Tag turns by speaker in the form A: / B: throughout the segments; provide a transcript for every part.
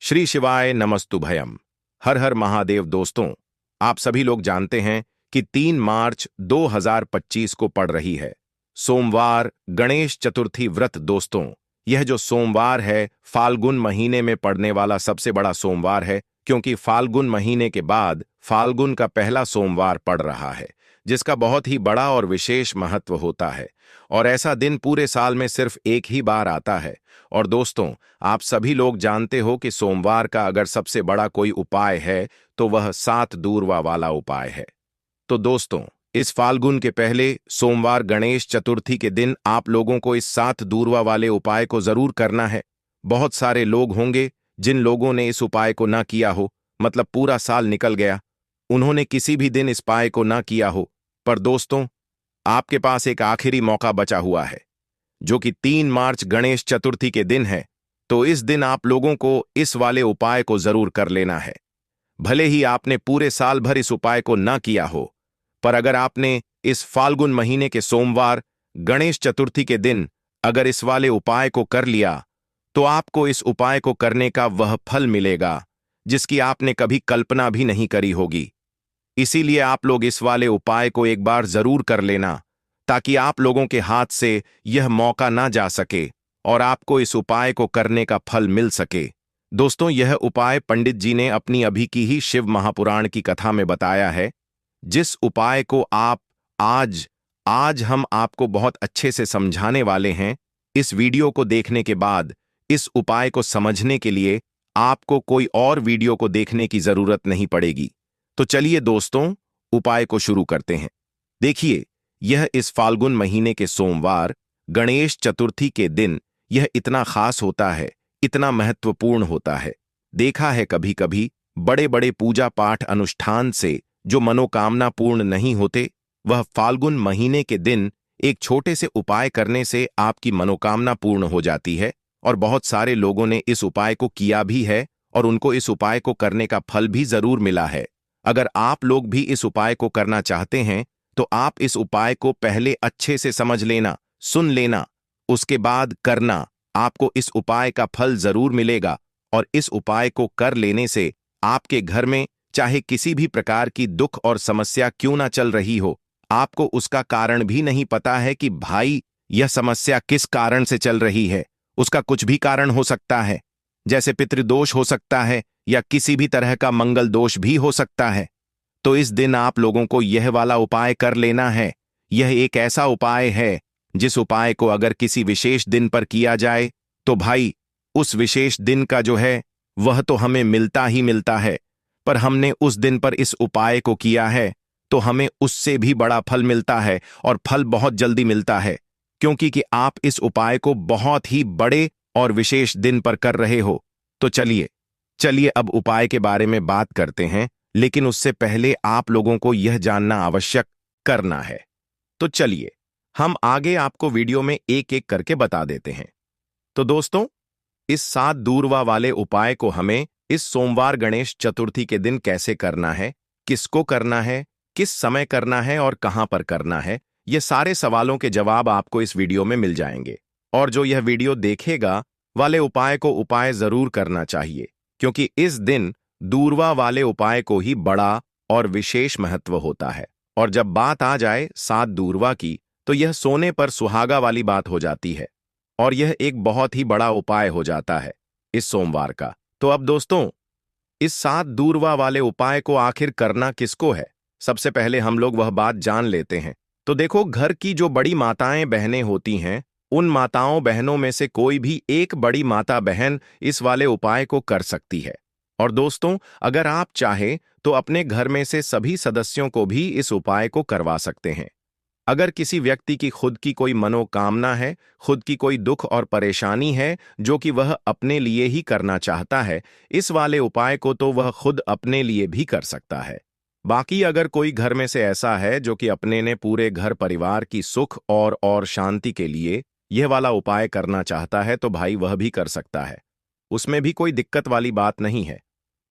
A: श्री शिवाय नमस्तुभयम। हर हर महादेव। दोस्तों, आप सभी लोग जानते हैं कि 3 मार्च 2025 को पड़ रही है सोमवार गणेश चतुर्थी व्रत। दोस्तों, यह जो सोमवार है फाल्गुन महीने में पड़ने वाला सबसे बड़ा सोमवार है, क्योंकि फाल्गुन महीने के बाद फाल्गुन का पहला सोमवार पड़ रहा है, जिसका बहुत ही बड़ा और विशेष महत्व होता है। और ऐसा दिन पूरे साल में सिर्फ एक ही बार आता है। और दोस्तों, आप सभी लोग जानते हो कि सोमवार का अगर सबसे बड़ा कोई उपाय है तो वह 7 दूर्वा वाला उपाय है। तो दोस्तों, इस फाल्गुन के पहले सोमवार गणेश चतुर्थी के दिन आप लोगों को इस 7 दूर्वा वाले उपाय को जरूर करना है। बहुत सारे लोग होंगे जिन लोगों ने इस उपाय को ना किया हो, मतलब पूरा साल निकल गया, उन्होंने किसी भी दिन इस उपाय को ना किया हो। पर दोस्तों, आपके पास एक आखिरी मौका बचा हुआ है, जो कि 3 मार्च गणेश चतुर्थी के दिन है। तो इस दिन आप लोगों को इस वाले उपाय को जरूर कर लेना है। भले ही आपने पूरे साल भर इस उपाय को ना किया हो, पर अगर आपने इस फाल्गुन महीने के सोमवार गणेश चतुर्थी के दिन अगर इस वाले उपाय को कर लिया, तो आपको इस उपाय को करने का वह फल मिलेगा जिसकी आपने कभी कल्पना भी नहीं करी होगी। इसीलिए आप लोग इस वाले उपाय को एक बार जरूर कर लेना, ताकि आप लोगों के हाथ से यह मौका ना जा सके और आपको इस उपाय को करने का फल मिल सके। दोस्तों, यह उपाय पंडित जी ने अपनी अभी की ही शिव महापुराण की कथा में बताया है, जिस उपाय को आप आज हम आपको बहुत अच्छे से समझाने वाले हैं। इस वीडियो को देखने के बाद इस उपाय को समझने के लिए आपको कोई और वीडियो को देखने की जरूरत नहीं पड़ेगी। तो चलिए दोस्तों, उपाय को शुरू करते हैं। देखिए, यह इस फाल्गुन महीने के सोमवार गणेश चतुर्थी के दिन यह इतना खास होता है, इतना महत्वपूर्ण होता है। देखा है कभी कभी बड़े बड़े पूजा पाठ अनुष्ठान से जो मनोकामना पूर्ण नहीं होते, वह फाल्गुन महीने के दिन एक छोटे से उपाय करने से आपकी मनोकामना पूर्ण हो जाती है। और बहुत सारे लोगों ने इस उपाय को किया भी है और उनको इस उपाय को करने का फल भी जरूर मिला है। अगर आप लोग भी इस उपाय को करना चाहते हैं तो आप इस उपाय को पहले अच्छे से समझ लेना, सुन लेना, उसके बाद करना। आपको इस उपाय का फल जरूर मिलेगा। और इस उपाय को कर लेने से आपके घर में चाहे किसी भी प्रकार की दुख और समस्या क्यों ना चल रही हो, आपको उसका कारण भी नहीं पता है कि भाई यह समस्या किस कारण से चल रही है। उसका कुछ भी कारण हो सकता है, जैसे पितृदोष हो सकता है या किसी भी तरह का मंगल दोष भी हो सकता है। तो इस दिन आप लोगों को यह वाला उपाय कर लेना है। यह एक ऐसा उपाय है जिस उपाय को अगर किसी विशेष दिन पर किया जाए तो भाई उस विशेष दिन का जो है वह तो हमें मिलता ही मिलता है। पर हमने उस दिन पर इस उपाय को किया है तो हमें उससे भी बड़ा फल मिलता है, और फल बहुत जल्दी मिलता है, क्योंकि कि आप इस उपाय को बहुत ही बड़े और विशेष दिन पर कर रहे हो। तो चलिए अब उपाय के बारे में बात करते हैं, लेकिन उससे पहले आप लोगों को यह जानना आवश्यक करना है। तो चलिए हम आगे आपको वीडियो में एक एक करके बता देते हैं। तो दोस्तों, इस 7 दूर्वा वाले उपाय को हमें इस सोमवार गणेश चतुर्थी के दिन कैसे करना है, किसको करना है, किस समय करना है और कहां पर करना है, ये सारे सवालों के जवाब आपको इस वीडियो में मिल जाएंगे। और जो यह वीडियो देखेगा वाले उपाय को उपाय जरूर करना चाहिए, क्योंकि इस दिन दूर्वा वाले उपाय को ही बड़ा और विशेष महत्व होता है। और जब बात आ जाए 7 दूर्वा की, तो यह सोने पर सुहागा वाली बात हो जाती है, और यह एक बहुत ही बड़ा उपाय हो जाता है इस सोमवार का। तो अब दोस्तों, इस 7 दूर्वा वाले उपाय को आखिर करना किसको है, सबसे पहले हम लोग वह बात जान लेते हैं। तो देखो, घर की जो बड़ी माताएं बहनें होती हैं, उन माताओं बहनों में से कोई भी एक बड़ी माता बहन इस वाले उपाय को कर सकती है। और दोस्तों, अगर आप चाहे तो अपने घर में से सभी सदस्यों को भी इस उपाय को करवा सकते हैं। अगर किसी व्यक्ति की खुद की कोई मनोकामना है, खुद की कोई दुख और परेशानी है जो कि वह अपने लिए ही करना चाहता है, इस वाले उपाय को तो वह खुद अपने लिए भी कर सकता है। बाकी अगर कोई घर में से ऐसा है जो कि अपने ने पूरे घर परिवार की सुख और शांति के लिए यह वाला उपाय करना चाहता है, तो भाई वह भी कर सकता है। उसमें भी कोई दिक्कत वाली बात नहीं है।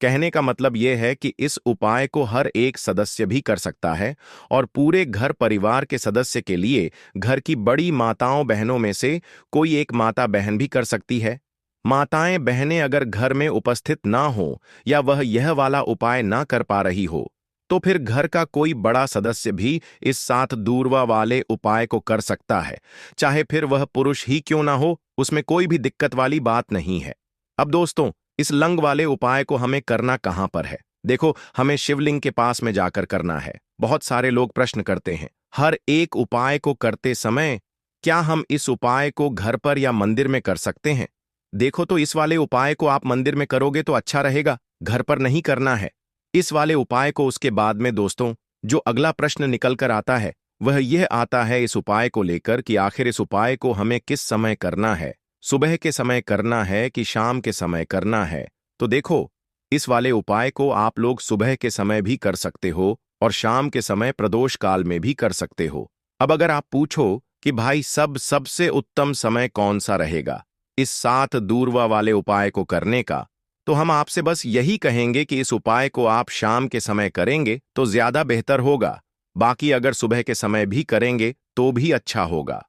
A: कहने का मतलब यह है कि इस उपाय को हर एक सदस्य भी कर सकता है, और पूरे घर परिवार के सदस्य के लिए घर की बड़ी माताओं बहनों में से कोई एक माता बहन भी कर सकती है। माताएं बहनें अगर घर में उपस्थित ना हो या वह यह वाला उपाय ना कर पा रही हो तो फिर घर का कोई बड़ा सदस्य भी इस 7 दूरवा वाले उपाय को कर सकता है, चाहे फिर वह पुरुष ही क्यों ना हो, उसमें कोई भी दिक्कत वाली बात नहीं है। अब दोस्तों, इस लंग वाले उपाय को हमें करना कहां पर है? देखो, हमें शिवलिंग के पास में जाकर करना है। बहुत सारे लोग प्रश्न करते हैं, हर एक उपाय को करते समय क्या हम इस उपाय को घर पर या मंदिर में कर सकते हैं? देखो, तो इस वाले उपाय को आप मंदिर में करोगे तो अच्छा रहेगा, घर पर नहीं करना है। इस वाले उपाय को उसके बाद में दोस्तों, जो अगला प्रश्न निकल कर आता है वह यह आता है इस उपाय को लेकर कि आखिर इस उपाय को हमें किस समय करना है, सुबह के समय करना है कि शाम के समय करना है? तो देखो, इस वाले उपाय को आप लोग सुबह के समय भी कर सकते हो और शाम के समय प्रदोष काल में भी कर सकते हो। अब अगर आप पूछो कि भाई सबसे उत्तम समय कौन सा रहेगा इस 7 दूरवा वाले उपाय को करने का, तो हम आपसे बस यही कहेंगे कि इस उपाय को आप शाम के समय करेंगे तो ज्यादा बेहतर होगा। बाकी अगर सुबह के समय भी करेंगे तो भी अच्छा होगा,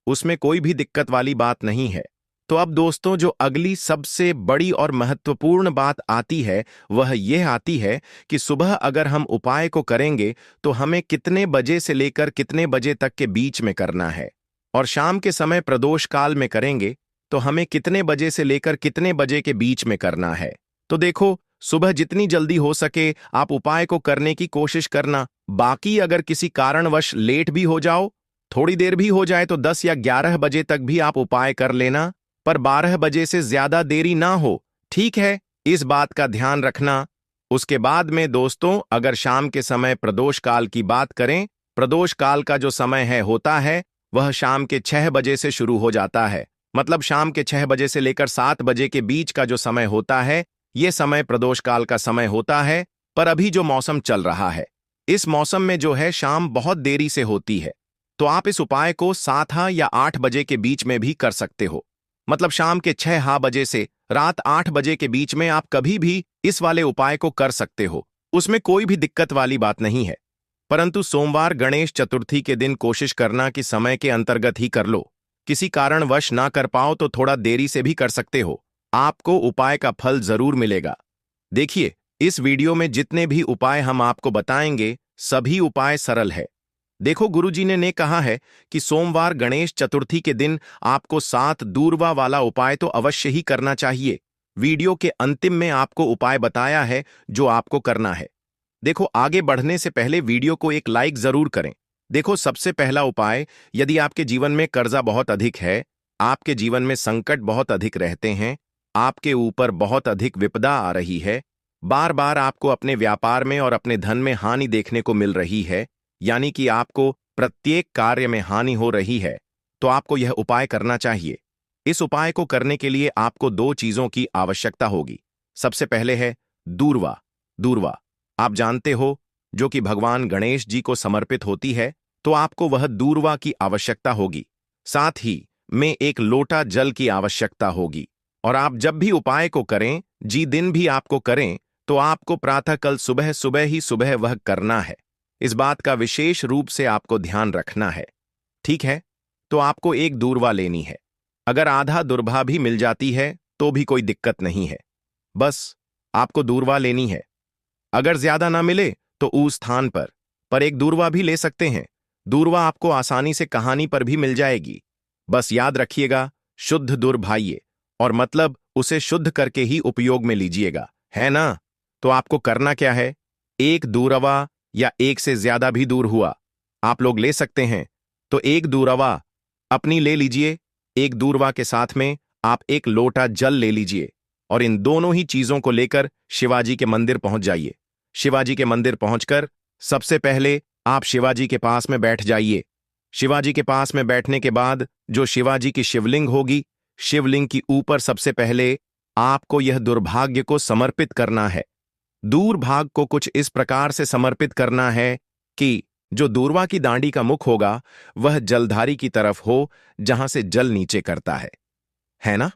A: उसमें कोई भी दिक्कत वाली बात नहीं है। तो अब दोस्तों, जो अगली सबसे बड़ी और महत्वपूर्ण बात आती है वह यह आती है कि सुबह अगर हम उपाय को करेंगे तो हमें कितने बजे से लेकर कितने बजे तक के बीच में करना है, और शाम के समय प्रदोष काल में करेंगे तो हमें कितने बजे से लेकर कितने बजे के बीच में करना है। तो देखो, सुबह जितनी जल्दी हो सके आप उपाय को करने की कोशिश करना। बाकी अगर किसी कारणवश लेट भी हो जाओ, थोड़ी देर भी हो जाए, तो 10 या 11 बजे तक भी आप उपाय कर लेना, पर 12 बजे से ज्यादा देरी ना हो, ठीक है? इस बात का ध्यान रखना। उसके बाद में दोस्तों, अगर शाम के समय प्रदोष काल की बात करें, प्रदोष काल का जो समय होता है वह शाम के 6 बजे से शुरू हो जाता है। मतलब शाम के 6 बजे से लेकर 7 बजे के बीच का जो समय होता है, यह समय प्रदोष काल का समय होता है। पर अभी जो मौसम चल रहा है, इस मौसम में जो है शाम बहुत देरी से होती है, तो आप इस उपाय को 7 या 8 बजे के बीच में भी कर सकते हो। मतलब शाम के 6 बजे से रात 8 बजे के बीच में आप कभी भी इस वाले उपाय को कर सकते हो, उसमें कोई भी दिक्कत वाली बात नहीं है। परंतु सोमवार गणेश चतुर्थी के दिन कोशिश करना कि समय के अंतर्गत ही कर लो। किसी कारणवश ना कर पाओ तो थोड़ा देरी से भी कर सकते हो, आपको उपाय का फल जरूर मिलेगा। देखिए, इस वीडियो में जितने भी उपाय हम आपको बताएंगे सभी उपाय सरल है। देखो, गुरुजी ने कहा है कि सोमवार गणेश चतुर्थी के दिन आपको 7 दूरवा वाला उपाय तो अवश्य ही करना चाहिए। वीडियो के अंतिम में आपको उपाय बताया है जो आपको करना है। देखो, आगे बढ़ने से पहले वीडियो को एक लाइक जरूर करें। देखो, सबसे पहला उपाय, यदि आपके जीवन में कर्जा बहुत अधिक है, आपके जीवन में संकट बहुत अधिक रहते हैं, आपके ऊपर बहुत अधिक विपदा आ रही है, बार बार आपको अपने व्यापार में और अपने धन में हानि देखने को मिल रही है, यानी कि आपको प्रत्येक कार्य में हानि हो रही है, तो आपको यह उपाय करना चाहिए। इस उपाय को करने के लिए आपको 2 चीजों की आवश्यकता होगी। सबसे पहले है दूर्वा। दूर्वा आप जानते हो, जो कि भगवान गणेश जी को समर्पित होती है, तो आपको वह दूर्वा की आवश्यकता होगी। साथ ही में एक लोटा जल की आवश्यकता होगी। और आप जब भी उपाय को करें, दिन भी आपको करें, तो आपको प्रातःकाल सुबह सुबह ही सुबह वह करना है। इस बात का विशेष रूप से आपको ध्यान रखना है, ठीक है? तो आपको एक दूर्वा लेनी है। अगर आधा दूर्वा भी मिल जाती है तो भी कोई दिक्कत नहीं है, बस आपको दूर्वा लेनी है। अगर ज्यादा ना मिले तो उस स्थान पर एक दूर्वा भी ले सकते हैं। दूर्वा आपको आसानी से कहानी पर भी मिल जाएगी। बस याद रखिएगा, शुद्ध दूर्भाइये, और मतलब उसे शुद्ध करके ही उपयोग में लीजिएगा, है ना? तो आपको करना क्या है, एक दूरवा या एक से ज्यादा भी दूर हुआ आप लोग ले सकते हैं, तो एक दूरवा अपनी ले लीजिए। एक दूरवा के साथ में आप एक लोटा जल ले लीजिए और इन दोनों ही चीजों को लेकर शिवाजी के मंदिर पहुंच जाइए। शिवाजी के मंदिर पहुंचकर सबसे पहले आप शिवाजी के पास में बैठ जाइए। शिवाजी के पास में बैठने के बाद जो शिवाजी की शिवलिंग होगी, शिवलिंग की ऊपर सबसे पहले आपको यह दुर्भाग्य को समर्पित करना है। दूरभाग को कुछ इस प्रकार से समर्पित करना है कि जो दूरवा की दांडी का मुख होगा वह जलधारी की तरफ हो, जहां से जल नीचे करता है ना?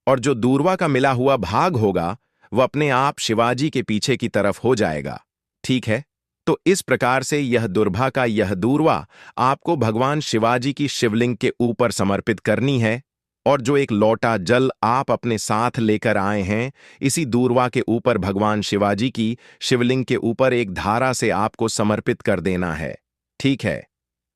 A: और जो दूरवा का मिला हुआ भाग होगा वह अपने आप शिवाजी के पीछे की तरफ हो जाएगा, ठीक है? तो इस प्रकार से यह दुर्भा का यह दूरवा आपको भगवान शिवाजी की शिवलिंग के ऊपर समर्पित करनी है। और जो एक लोटा जल आप अपने साथ लेकर आए हैं, इसी दूर्वा के ऊपर भगवान शिवाजी की शिवलिंग के ऊपर एक धारा से आपको समर्पित कर देना है। ठीक है।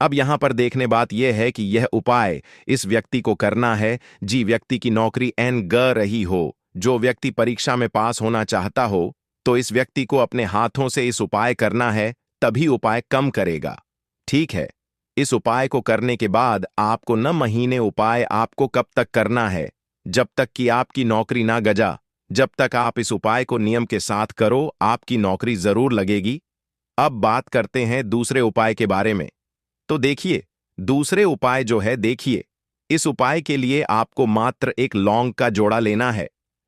A: अब यहां पर देखने बात यह है कि यह उपाय इस व्यक्ति को करना है जी व्यक्ति की नौकरी ग रही हो, जो व्यक्ति परीक्षा में पास होना चाहता हो, तो इस व्यक्ति को अपने हाथों से इस उपाय करना है, तभी उपाय कम करेगा। ठीक है। इस उपाय को करने के बाद आपको न महीने उपाय आपको कब तक करना है, जब तक कि आपकी नौकरी ना गजा। जब तक आप इस उपाय को नियम के साथ करो, आपकी नौकरी जरूर लगेगी। अब बात करते हैं दूसरे उपाय के बारे में। तो देखिए, दूसरे उपाय जो है, देखिए, इस उपाय के लिए आपको मात्र एक लौंग का जोड़ा लेना है,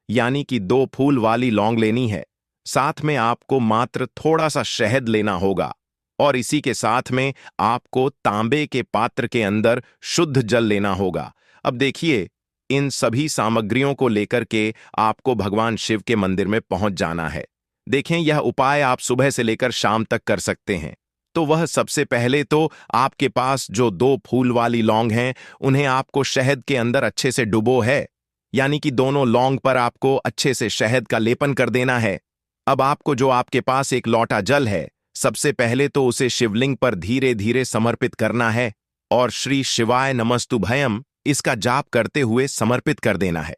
A: यानी कि 2 फूल वाली लौंग लेनी है। साथ में आपको मात्र थोड़ा सा शहद लेना होगा और इसी के साथ में आपको तांबे के पात्र के अंदर शुद्ध जल लेना होगा। अब देखिए, इन सभी सामग्रियों को लेकर के आपको भगवान शिव के मंदिर में पहुंच जाना है। देखें, यह उपाय आप सुबह से लेकर शाम तक कर सकते हैं। तो वह सबसे पहले तो आपके पास जो 2 फूल वाली लौंग हैं, उन्हें आपको शहद के अंदर अच्छे से डुबो है, यानी कि दोनों लौंग पर आपको अच्छे से शहद का लेपन कर देना है। अब आपको जो आपके पास एक लोटा जल है, सबसे पहले तो उसे शिवलिंग पर धीरे धीरे समर्पित करना है और श्री शिवाय नमस्तुभयम इसका जाप करते हुए समर्पित कर देना है।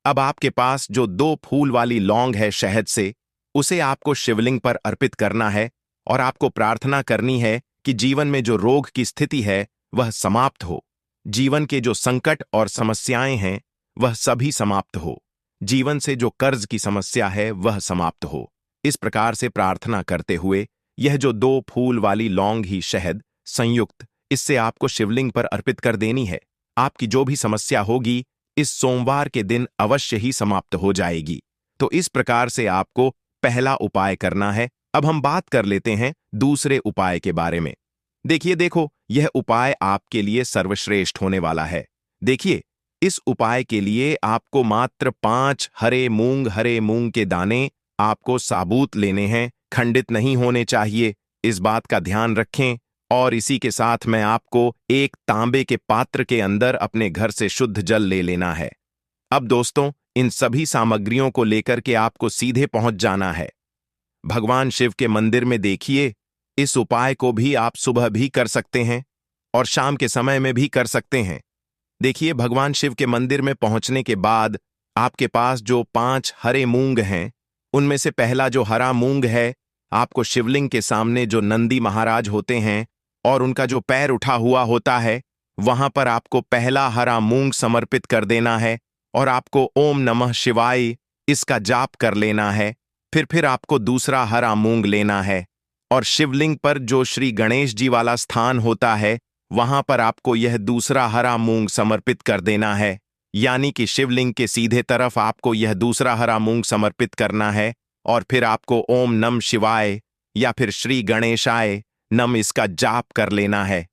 A: अब आपके पास जो 2 फूल वाली लौंग है शहद से, उसे आपको शिवलिंग पर अर्पित करना है और आपको प्रार्थना करनी है कि जीवन में जो रोग की स्थिति है वह समाप्त हो, जीवन के जो संकट और समस्याएं हैं वह सभी समाप्त हो, जीवन से जो कर्ज की समस्या है वह समाप्त हो। इस प्रकार से प्रार्थना करते हुए यह जो 2 फूल वाली लौंग ही शहद संयुक्त, इससे आपको शिवलिंग पर अर्पित कर देनी है। आपकी जो भी समस्या होगी इस सोमवार के दिन अवश्य ही समाप्त हो जाएगी। तो इस प्रकार से आपको पहला उपाय करना है। अब हम बात कर लेते हैं दूसरे उपाय के बारे में। देखिए, देखो, यह उपाय आपके लिए सर्वश्रेष्ठ होने वाला है। देखिए, इस उपाय के लिए आपको मात्र 5 हरे मूंग के दाने आपको साबुत लेने हैं, खंडित नहीं होने चाहिए, इस बात का ध्यान रखें। और इसी के साथ में आपको एक तांबे के पात्र के अंदर अपने घर से शुद्ध जल ले लेना है। अब दोस्तों, इन सभी सामग्रियों को लेकर के आपको सीधे पहुंच जाना है भगवान शिव के मंदिर में। देखिए, इस उपाय को भी आप सुबह भी कर सकते हैं और शाम के समय में भी कर सकते हैं। देखिए, भगवान शिव के मंदिर में पहुंचने के बाद आपके पास जो 5 हरे मूंग हैं, उनमें से पहला जो हरा मूंग है, आपको शिवलिंग के सामने जो नंदी महाराज होते हैं और उनका जो पैर उठा हुआ होता है, वहां पर आपको पहला हरा मूंग समर्पित कर देना है और आपको ओम नमः शिवाय इसका जाप कर लेना है। फिर आपको दूसरा हरा मूंग लेना है और शिवलिंग पर जो श्री गणेश जी वाला स्थान होता है, वहां पर आपको यह दूसरा हरा मूंग समर्पित कर देना है, यानी कि शिवलिंग के सीधे तरफ आपको यह दूसरा हरा मूंग समर्पित करना है और फिर आपको ओम नम शिवाय या फिर श्री गणेशाय नम इसका जाप कर लेना है।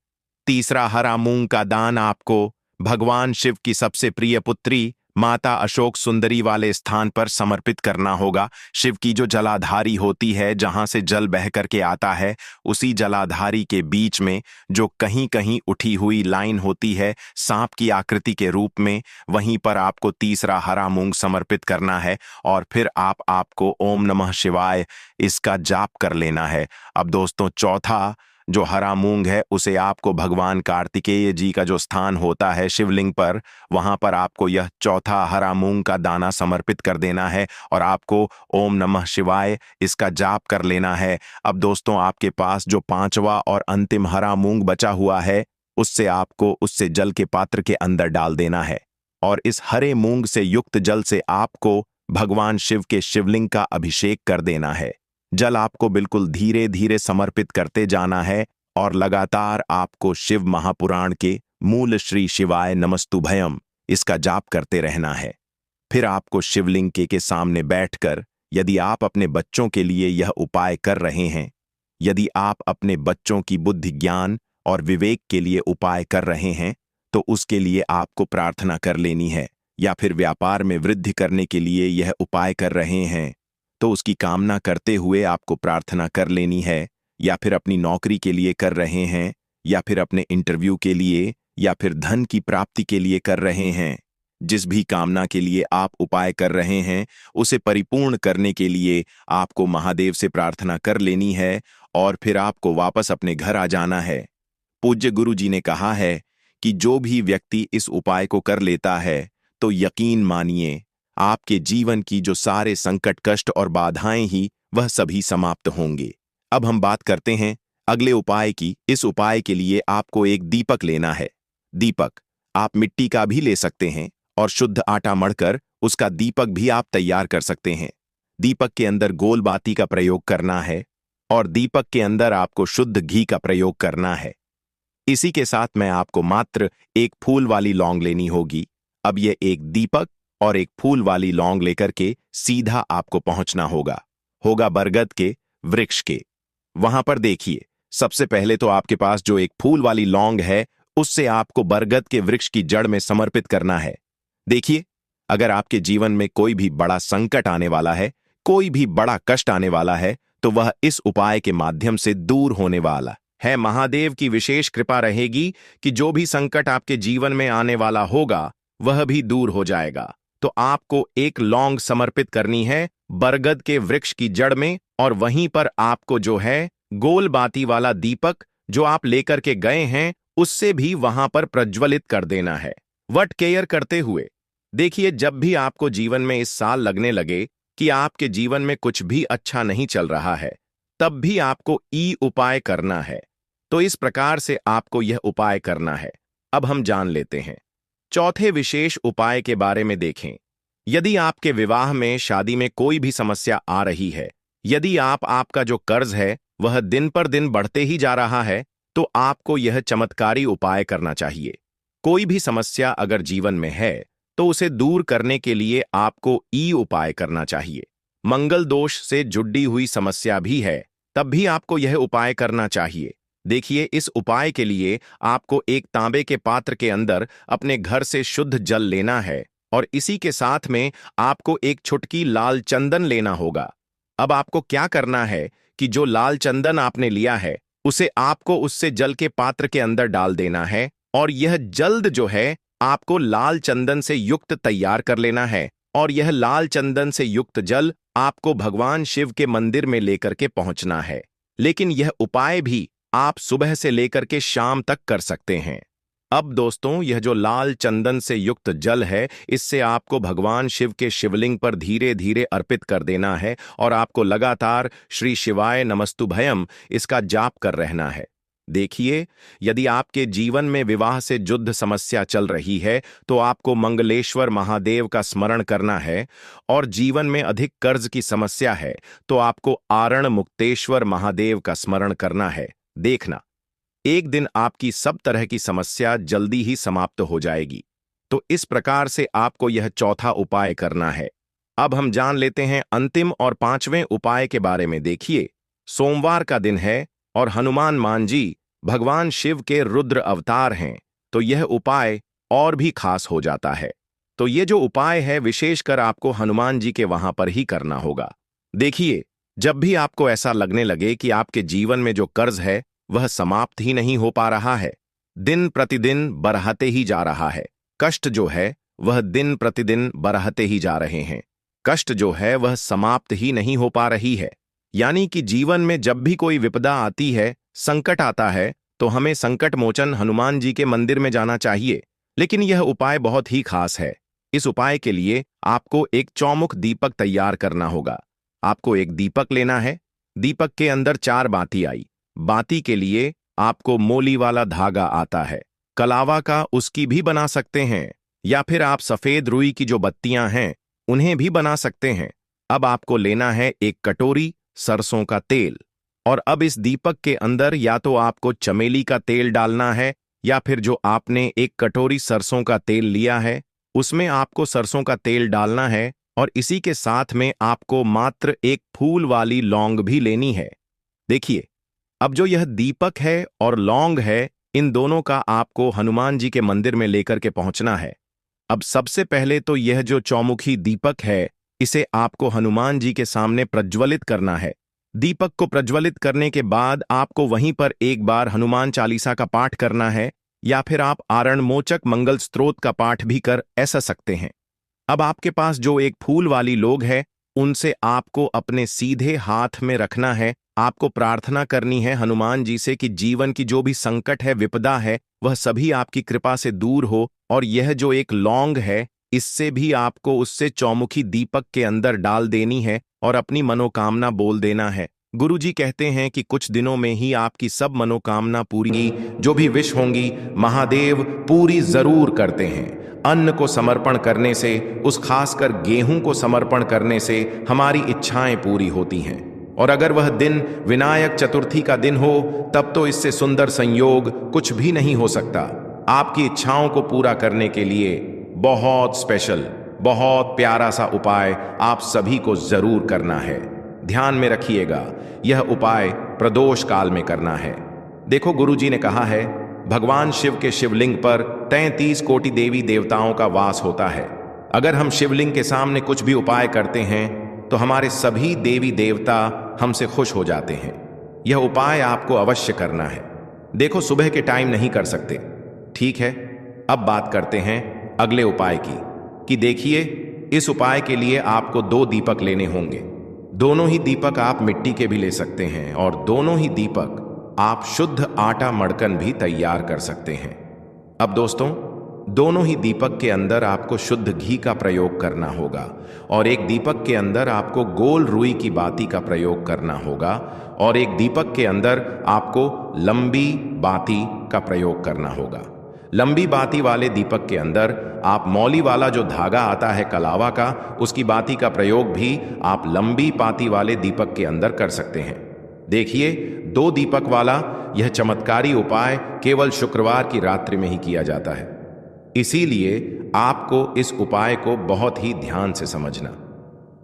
A: तीसरा हरा मूंग का दान आपको भगवान शिव की सबसे प्रिय पुत्री माता अशोक सुंदरी वाले स्थान पर समर्पित करना होगा। शिव की जो जलाधारी होती है, जहां से जल बह करके आता है, उसी जलाधारी के बीच में जो कहीं कहीं उठी हुई लाइन होती है सांप की आकृति के रूप में, वहीं पर आपको तीसरा हरा मूंग समर्पित करना है और फिर आपको ओम नमः शिवाय इसका जाप कर लेना है। अब दोस्तों, चौथा जो हरा मूंग है उसे आपको भगवान कार्तिकेय जी का जो स्थान होता है शिवलिंग पर, वहां पर आपको यह चौथा हरा मूंग का दाना समर्पित कर देना है और आपको ओम नमः शिवाय इसका जाप कर लेना है। अब दोस्तों, आपके पास जो 5वां और अंतिम हरा मूंग बचा हुआ है, उससे आपको उससे जल के पात्र के अंदर डाल देना है और इस हरे मूंग से युक्त जल से आपको भगवान शिव के शिवलिंग का अभिषेक कर देना है। जल आपको बिल्कुल धीरे धीरे समर्पित करते जाना है और लगातार आपको शिव महापुराण के मूल श्री शिवाय नमस्तुभयम इसका जाप करते रहना है। फिर आपको शिवलिंग के सामने बैठकर, यदि आप अपने बच्चों के लिए यह उपाय कर रहे हैं, यदि आप अपने बच्चों की बुद्धि, ज्ञान और विवेक के लिए उपाय कर रहे हैं, तो उसके लिए आपको प्रार्थना कर लेनी है। या फिर व्यापार में वृद्धि करने के लिए यह उपाय कर रहे हैं, तो उसकी कामना करते हुए आपको प्रार्थना कर लेनी है। या फिर अपनी नौकरी के लिए कर रहे हैं, या फिर अपने इंटरव्यू के लिए, या फिर धन की प्राप्ति के लिए कर रहे हैं, जिस भी कामना के लिए आप उपाय कर रहे हैं उसे परिपूर्ण करने के लिए आपको महादेव से प्रार्थना कर लेनी है और फिर आपको वापस अपने घर आ जाना है। पूज्य गुरु जी ने कहा है कि जो भी व्यक्ति इस उपाय को कर लेता है तो यकीन मानिए आपके जीवन की जो सारे संकट कष्ट और बाधाएं ही वह सभी समाप्त होंगे। अब हम बात करते हैं अगले उपाय की। इस उपाय के लिए आपको एक दीपक लेना है। दीपक आप मिट्टी का भी ले सकते हैं और शुद्ध आटा मढ़कर उसका दीपक भी आप तैयार कर सकते हैं। दीपक के अंदर गोल बाती का प्रयोग करना है और दीपक के अंदर आपको शुद्ध घी का प्रयोग करना है। इसी के साथ मैं आपको मात्र एक फूल वाली लौंग लेनी होगी। अब यह एक दीपक और एक फूल वाली लौंग लेकर के सीधा आपको पहुंचना होगा बरगद के वृक्ष के। वहां पर देखिए, सबसे पहले तो आपके पास जो एक फूल वाली लौंग है उससे आपको बरगद के वृक्ष की जड़ में समर्पित करना है। देखिए, अगर आपके जीवन में कोई भी बड़ा संकट आने वाला है, कोई भी बड़ा कष्ट आने वाला है, तो वह इस उपाय के माध्यम से दूर होने वाला है। महादेव की विशेष कृपा रहेगी कि जो भी संकट आपके जीवन में आने वाला होगा वह भी दूर हो जाएगा। तो आपको एक लौंग समर्पित करनी है बरगद के वृक्ष की जड़ में और वहीं पर आपको जो है गोल बाती वाला दीपक जो आप लेकर के गए हैं उससे भी वहां पर प्रज्वलित कर देना है। वट केयर करते हुए देखिए, जब भी आपको जीवन में इस साल लगने लगे कि आपके जीवन में कुछ भी अच्छा नहीं चल रहा है, तब भी आपको उपाय करना है। तो इस प्रकार से आपको यह उपाय करना है। अब हम जान लेते हैं चौथे विशेष उपाय के बारे में। देखें, यदि आपके विवाह में शादी में कोई भी समस्या आ रही है, यदि आपका जो कर्ज है वह दिन पर दिन बढ़ते ही जा रहा है, तो आपको यह चमत्कारी उपाय करना चाहिए। कोई भी समस्या अगर जीवन में है तो उसे दूर करने के लिए आपको उपाय करना चाहिए। मंगल दोष से जुड़ी हुई समस्या भी है तब भी आपको यह उपाय करना चाहिए। देखिए, इस उपाय के लिए आपको एक तांबे के पात्र के अंदर अपने घर से शुद्ध जल लेना है और इसी के साथ में आपको एक चुटकी लाल चंदन लेना होगा। अब आपको क्या करना है कि जो लाल चंदन आपने लिया है उसे आपको उससे जल के पात्र के अंदर डाल देना है और यह जल्द जो है आपको लाल चंदन से युक्त तैयार कर लेना है और यह लाल चंदन से युक्त जल आपको भगवान शिव के मंदिर में लेकर के पहुंचना है। लेकिन यह उपाय भी आप सुबह से लेकर के शाम तक कर सकते हैं। अब दोस्तों, यह जो लाल चंदन से युक्त जल है इससे आपको भगवान शिव के शिवलिंग पर धीरे धीरे अर्पित कर देना है और आपको लगातार श्री शिवाय नमस्तुभयम इसका जाप कर रहना है। देखिए, यदि आपके जीवन में विवाह से जुद्ध समस्या चल रही है तो आपको मंगलेश्वर महादेव का स्मरण करना है और जीवन में अधिक कर्ज की समस्या है तो आपको आरण मुक्तेश्वर महादेव का स्मरण करना है। देखना, एक दिन आपकी सब तरह की समस्या जल्दी ही समाप्त हो जाएगी। तो इस प्रकार से आपको यह चौथा उपाय करना है। अब हम जान लेते हैं अंतिम और पांचवें उपाय के बारे में। देखिए, सोमवार का दिन है और हनुमान मान जी भगवान शिव के रुद्र अवतार हैं, तो यह उपाय और भी खास हो जाता है। तो ये जो उपाय है विशेषकर आपको हनुमान जी के वहां पर ही करना होगा। देखिए, जब भी आपको ऐसा लगने लगे कि आपके जीवन में जो कर्ज है वह समाप्त ही नहीं हो पा रहा है, दिन प्रतिदिन बढ़ते ही जा रहा है, कष्ट जो है वह दिन प्रतिदिन बढ़ते ही जा रहे हैं, कष्ट जो है वह समाप्त ही नहीं हो पा रही है, यानी कि जीवन में जब भी कोई विपदा आती है, संकट आता है, तो हमें संकट मोचन हनुमान जी के मंदिर में जाना चाहिए। लेकिन यह उपाय बहुत ही खास है। इस उपाय के लिए आपको एक चौमुख दीपक तैयार करना होगा। आपको एक दीपक लेना है। दीपक के अंदर 4 बाती आई। बाती के लिए आपको मोली वाला धागा आता है, कलावा का उसकी भी बना सकते हैं, या फिर आप सफेद रुई की जो बत्तियां हैं उन्हें भी बना सकते हैं। अब आपको लेना है एक कटोरी सरसों का तेल और अब इस दीपक के अंदर या तो आपको चमेली का तेल डालना है या फिर जो आपने एक कटोरी सरसों का तेल लिया है उसमें आपको सरसों का तेल डालना है और इसी के साथ में आपको मात्र एक फूल वाली लौंग भी लेनी है। देखिए, अब जो यह दीपक है और लौंग है, इन दोनों का आपको हनुमान जी के मंदिर में लेकर के पहुंचना है। अब सबसे पहले तो यह जो चौमुखी दीपक है इसे आपको हनुमान जी के सामने प्रज्वलित करना है। दीपक को प्रज्वलित करने के बाद आपको वहीं पर एक बार हनुमान चालीसा का पाठ करना है या फिर आप आरणमोचक मंगल स्तोत्र का पाठ भी कर ऐसा सकते हैं। अब आपके पास जो एक फूल वाली लोग है, उनसे आपको अपने सीधे हाथ में रखना है। आपको प्रार्थना करनी है हनुमान जी से कि जीवन की जो भी संकट है, विपदा है, वह सभी आपकी कृपा से दूर हो। और यह जो एक लौंग है, इससे भी आपको उससे चौमुखी दीपक के अंदर डाल देनी है और अपनी मनोकामना बोल देना है। गुरुजी कहते हैं कि कुछ दिनों में ही आपकी सब मनोकामना पूरी, जो भी विश होंगी महादेव पूरी जरूर करते हैं। अन्न को समर्पण करने से, उस खासकर गेहूं को समर्पण करने से हमारी इच्छाएं पूरी होती हैं। और अगर वह दिन विनायक चतुर्थी का दिन हो, तब तो इससे सुंदर संयोग कुछ भी नहीं हो सकता। आपकी इच्छाओं को पूरा करने के लिए बहुत स्पेशल, बहुत प्यारा सा उपाय आप सभी को जरूर करना है। ध्यान में रखिएगा, यह उपाय प्रदोष काल में करना है। देखो, गुरुजी ने कहा है, भगवान शिव के शिवलिंग पर 33 कोटि देवी देवताओं का वास होता है। अगर हम शिवलिंग के सामने कुछ भी उपाय करते हैं तो हमारे सभी देवी देवता हमसे खुश हो जाते हैं। यह उपाय आपको अवश्य करना है। देखो, सुबह के टाइम नहीं कर सकते, ठीक है। अब बात करते हैं अगले उपाय की, कि देखिए, इस उपाय के लिए आपको 2 दीपक लेने होंगे। दोनों ही दीपक आप मिट्टी के भी ले सकते हैं और दोनों ही दीपक आप शुद्ध आटा मड़कन भी तैयार कर सकते हैं। अब दोस्तों, दोनों ही दीपक के अंदर आपको शुद्ध घी का प्रयोग करना होगा और एक दीपक के अंदर आपको गोल रुई की बाती का प्रयोग करना होगा और एक दीपक के अंदर आपको लंबी बाती का प्रयोग करना होगा। लंबी बाती वाले दीपक के अंदर आप मौली वाला जो धागा आता है कलावा का, उसकी बाती का प्रयोग भी आप लंबी बाती वाले दीपक के अंदर कर सकते हैं। देखिए, 2 दीपक वाला यह चमत्कारी उपाय केवल शुक्रवार की रात्रि में ही किया जाता है। इसीलिए आपको इस उपाय को बहुत ही ध्यान से समझना।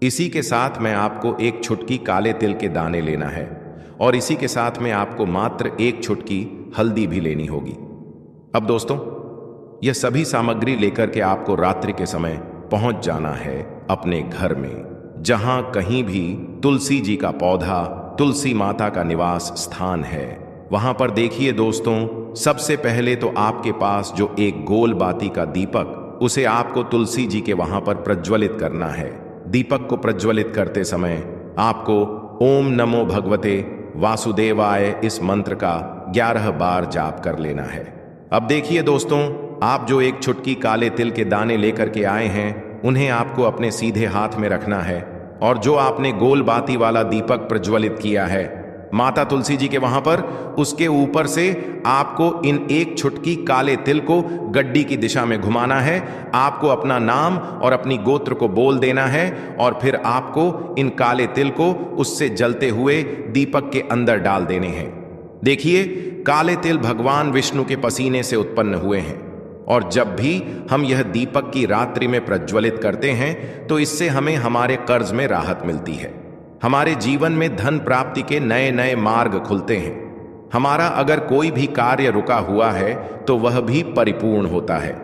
A: इसी के साथ में आपको एक चुटकी काले तिल के दाने लेना है और इसी के साथ में आपको मात्र एक चुटकी हल्दी भी लेनी होगी। अब दोस्तों, यह सभी सामग्री लेकर के आपको रात्रि के समय पहुंच जाना है अपने घर में, जहां कहीं भी तुलसी जी का पौधा, तुलसी माता का निवास स्थान है। वहां पर देखिए दोस्तों, सबसे पहले तो आपके पास जो एक गोल बाती का दीपक, उसे आपको तुलसी जी के वहां पर प्रज्वलित करना है। दीपक को प्रज्वलित करते समय आपको ओम नमो भगवते वासुदेवाय इस मंत्र का 11 बार जाप कर लेना है। अब देखिए दोस्तों, आप जो एक चुटकी काले तिल के दाने लेकर के आए हैं, उन्हें आपको अपने सीधे हाथ में रखना है और जो आपने गोल बाती वाला दीपक प्रज्वलित किया है माता तुलसी जी के वहां पर, उसके ऊपर से आपको इन एक चुटकी काले तिल को गड्डी की दिशा में घुमाना है। आपको अपना नाम और अपनी गोत्र को बोल देना है और फिर आपको इन काले तिल को उससे जलते हुए दीपक के अंदर डाल देने हैं। देखिए, काले तिल भगवान विष्णु के पसीने से उत्पन्न हुए हैं और जब भी हम यह दीपक की रात्रि में प्रज्वलित करते हैं तो इससे हमें हमारे कर्ज में राहत मिलती है। हमारे जीवन में धन प्राप्ति के नए नए मार्ग खुलते हैं। हमारा अगर कोई भी कार्य रुका हुआ है तो वह भी परिपूर्ण होता है।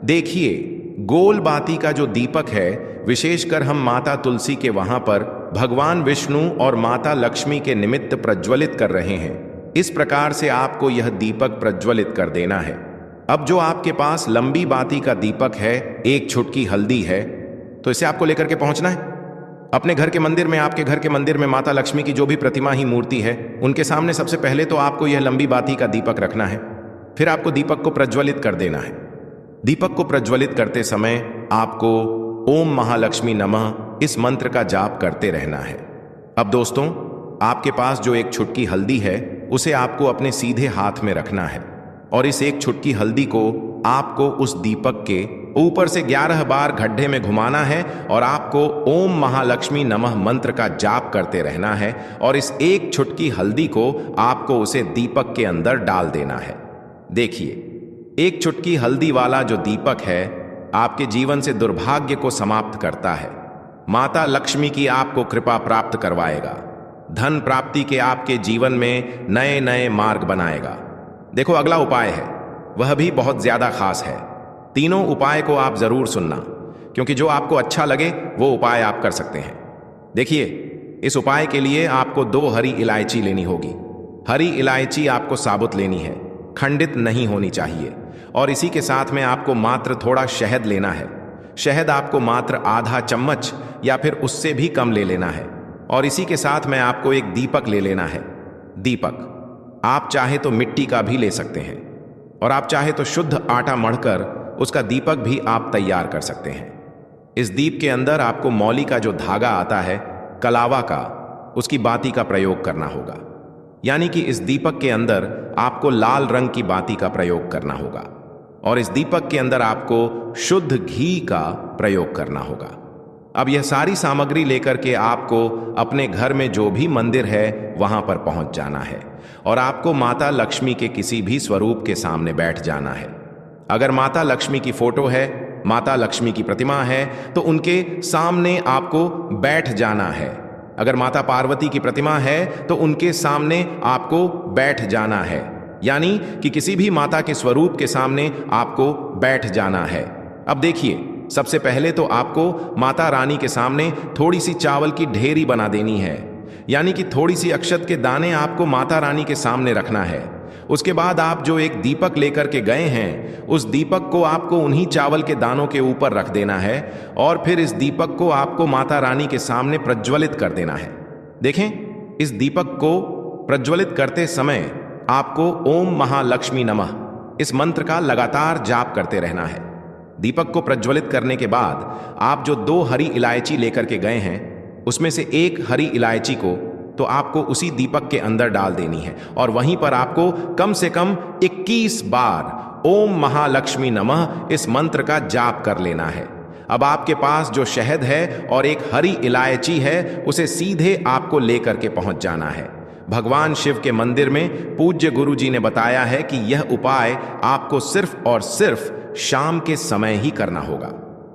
A: देखिए, गोल बाती का जो दीपक है, विशेषकर हम माता तुलसी के वहां पर भगवान विष्णु और माता लक्ष्मी के निमित्त प्रज्वलित कर रहे हैं। इस प्रकार से आपको यह दीपक प्रज्वलित कर देना है। अब जो आपके पास लंबी बाती का दीपक है, एक चुटकी हल्दी है, तो इसे आपको लेकर के पहुंचना है अपने घर के मंदिर में। आपके घर के मंदिर में माता लक्ष्मी की जो भी प्रतिमा ही मूर्ति है, उनके सामने सबसे पहले तो आपको यह लंबी बाती का दीपक रखना है। फिर आपको दीपक को प्रज्वलित कर देना है। दीपक को प्रज्वलित करते समय आपको ओम महालक्ष्मी नमः इस मंत्र का जाप करते रहना है। अब दोस्तों, आपके पास जो एक चुटकी हल्दी है, उसे आपको अपने सीधे हाथ में रखना है और इस एक चुटकी हल्दी को आपको उस दीपक के ऊपर से 11 बार गड्ढे में घुमाना है और आपको ओम महालक्ष्मी नमः मंत्र का जाप करते रहना है और इस एक चुटकी हल्दी को आपको उसे दीपक के अंदर डाल देना है। देखिए, एक चुटकी हल्दी वाला जो दीपक है, आपके जीवन से दुर्भाग्य को समाप्त करता है। माता लक्ष्मी की आपको कृपा प्राप्त करवाएगा। धन प्राप्ति के आपके जीवन में नए नए मार्ग बनाएगा। देखो, अगला उपाय है, वह भी बहुत ज्यादा खास है। तीनों उपाय को आप जरूर सुनना, क्योंकि जो आपको अच्छा लगे वो उपाय आप कर सकते हैं। देखिए, इस उपाय के लिए आपको 2 हरी इलायची लेनी होगी। हरी इलायची आपको साबुत लेनी है, खंडित नहीं होनी चाहिए। और इसी के साथ में आपको मात्र थोड़ा शहद लेना है। शहद आपको मात्र आधा चम्मच या फिर उससे भी कम ले लेना है। और इसी के साथ में आपको एक दीपक ले लेना है। दीपक आप चाहे तो मिट्टी का भी ले सकते हैं, और आप चाहे तो शुद्ध आटा मढ़कर उसका दीपक भी आप तैयार कर सकते हैं। इस दीप के अंदर आपको मौली का जो धागा आता है, कलावा का, उसकी बाती का प्रयोग करना होगा। यानी कि इस दीपक के अंदर आपको लाल रंग की बाती का प्रयोग करना होगा, और इस दीपक के अंदर आपको शुद्ध घी का प्रयोग करना होगा। अब यह सारी सामग्री लेकर के आपको अपने घर में जो भी मंदिर है वहां पर पहुंच जाना है, और आपको माता लक्ष्मी के किसी भी स्वरूप के सामने बैठ जाना है। अगर माता लक्ष्मी की फोटो है, माता लक्ष्मी की प्रतिमा है, तो उनके सामने आपको बैठ जाना है। अगर माता पार्वती की प्रतिमा है तो उनके सामने आपको बैठ जाना है। यानी कि किसी भी माता के स्वरूप के सामने आपको बैठ जाना है। अब देखिए, सबसे पहले तो आपको माता रानी के सामने थोड़ी सी चावल की ढेरी बना देनी है। यानी कि थोड़ी सी अक्षत के दाने आपको माता रानी के सामने रखना है। उसके बाद आप जो एक दीपक लेकर के गए हैं, उस दीपक को आपको उन्हीं चावल के दानों के ऊपर रख देना है, और फिर इस दीपक को आपको माता रानी के सामने प्रज्वलित कर देना है। देखें, इस दीपक को प्रज्वलित करते समय आपको ओम महालक्ष्मी नमः इस मंत्र का लगातार जाप करते रहना है। दीपक को प्रज्वलित करने के बाद आप जो 2 हरी इलायची लेकर के गए हैं, उसमें से एक हरी इलायची को तो आपको उसी दीपक के अंदर डाल देनी है, और वहीं पर आपको कम से कम 21 बार ओम महालक्ष्मी नमः इस मंत्र का जाप कर लेना है। अब आपके पास जो शहद है और एक हरी इलायची है, उसे सीधे आपको लेकर के पहुंच जाना है। भगवान शिव के मंदिर में पूज्य गुरु जी ने बताया है कि यह उपाय आपको सिर्फ और सिर्फ शाम के समय ही करना होगा।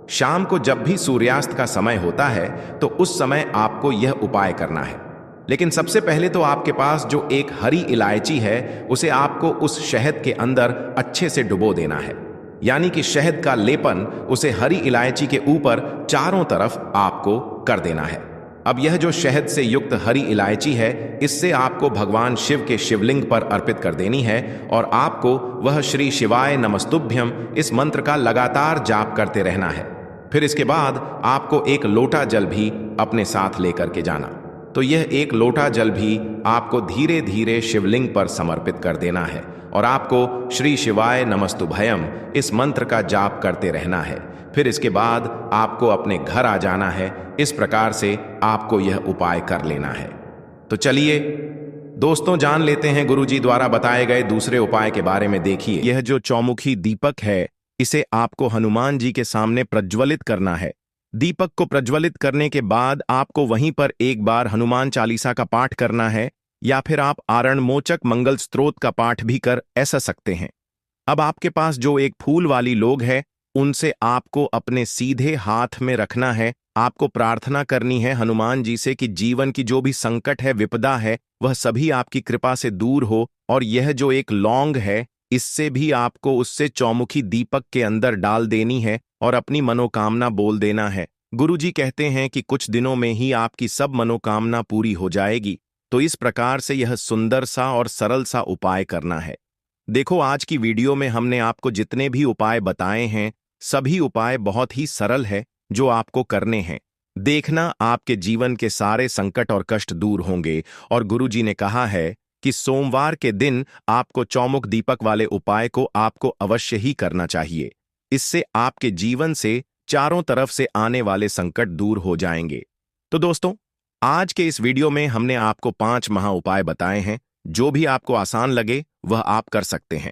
A: शाम को जब भी सूर्यास्त का समय होता है तो उस समय आपको यह उपाय करना है। लेकिन सबसे पहले तो आपके पास जो एक हरी इलायची है, उसे आपको उस शहद के अंदर अच्छे से डुबो देना है। यानी कि शहद का लेपन उसे हरी इलायची के ऊपर चारों तरफ आपको कर देना है। अब यह जो शहद से युक्त हरी इलायची है, इससे आपको भगवान शिव के शिवलिंग पर अर्पित कर देनी है, और आपको वह श्री शिवाय नमस्तुभ्यम इस मंत्र का लगातार जाप करते रहना है। फिर इसके बाद आपको एक लोटा जल भी अपने साथ लेकर के जाना। तो यह एक लोटा जल भी आपको धीरे धीरे शिवलिंग पर समर्पित कर देना है, और आपको श्री शिवाय नमस्तुभयम इस मंत्र का जाप करते रहना है। फिर इसके बाद आपको अपने घर आ जाना है। इस प्रकार से आपको यह उपाय कर लेना है। तो चलिए दोस्तों, जान लेते हैं गुरुजी द्वारा बताए गए दूसरे उपाय के बारे में। देखिए, यह जो चौमुखी दीपक है, इसे आपको हनुमान जी के सामने प्रज्वलित करना है। दीपक को प्रज्वलित करने के बाद आपको वहीं पर एक बार हनुमान चालीसा का पाठ करना है, या फिर आप आरणमोचक मंगल स्तोत्र का पाठ भी कर ऐसा सकते हैं। अब आपके पास जो एक फूल वाली लोग है, उनसे आपको अपने सीधे हाथ में रखना है। आपको प्रार्थना करनी है हनुमान जी से कि जीवन की जो भी संकट है, विपदा है, वह सभी आपकी कृपा से दूर हो। और यह जो एक लौंग है, इससे भी आपको उससे चौमुखी दीपक के अंदर डाल देनी है और अपनी मनोकामना बोल देना है। गुरुजी कहते हैं कि कुछ दिनों में ही आपकी सब मनोकामना पूरी हो जाएगी। तो इस प्रकार से यह सुंदर सा और सरल सा उपाय करना है। देखो, आज की वीडियो में हमने आपको जितने भी उपाय बताए हैं, सभी उपाय बहुत ही सरल है जो आपको करने हैं। देखना, आपके जीवन के सारे संकट और कष्ट दूर होंगे। और गुरुजी ने कहा है कि सोमवार के दिन आपको चौमुख दीपक वाले उपाय को आपको अवश्य ही करना चाहिए। इससे आपके जीवन से चारों तरफ से आने वाले संकट दूर हो जाएंगे। तो दोस्तों, आज के इस वीडियो में हमने आपको 5 महा उपाय बताए हैं। जो भी आपको आसान लगे वह आप कर सकते हैं।